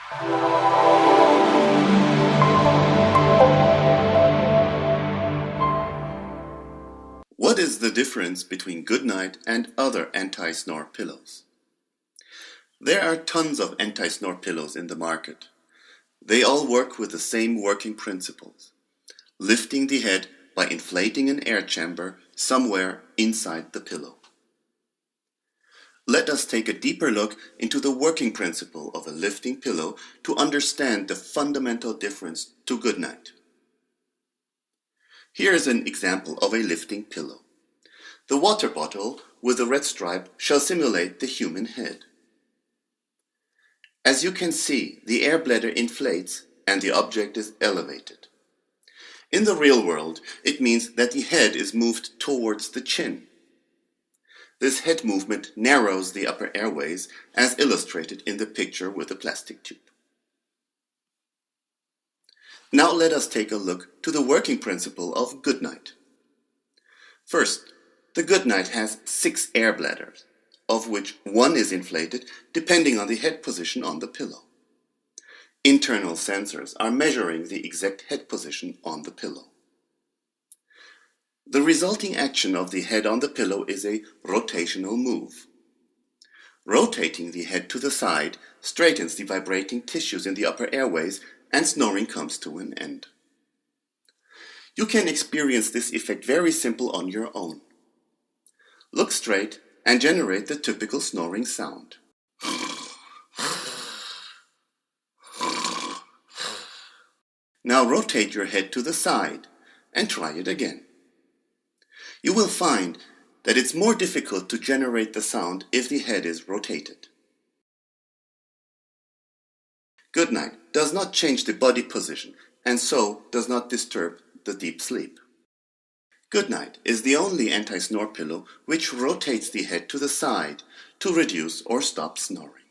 What is the difference between Goodnite and other anti-snore pillows? There are tons of anti-snore pillows in the market. They all work with the same working principles: lifting the head by inflating an air chamber somewhere inside the pillow. Let us take a deeper look into the working principle of a lifting pillow to understand the fundamental difference to Goodnite. Here is an example of a lifting pillow. The water bottle with the red stripe shall simulate the human head. As you can see, the air bladder inflates and the object is elevated. In the real world, it means that the head is moved towards the chin. This head movement narrows the upper airways, as illustrated in the picture with the plastic tube. Now let us take a look to the working principle of Goodnite. First, the Goodnite has 6 air bladders, of which 1 is inflated depending on the head position on the pillow. Internal sensors are measuring the exact head position on the pillow. The resulting action of the head on the pillow is a rotational move. Rotating the head to the side straightens the vibrating tissues in the upper airways, and snoring comes to an end. You can experience this effect very simple on your own. Look straight and generate the typical snoring sound. Now rotate your head to the side and try it again. You will find that it's more difficult to generate the sound if the head is rotated. Goodnite does not change the body position and so does not disturb the deep sleep. Goodnite is the only anti-snore pillow which rotates the head to the side to reduce or stop snoring.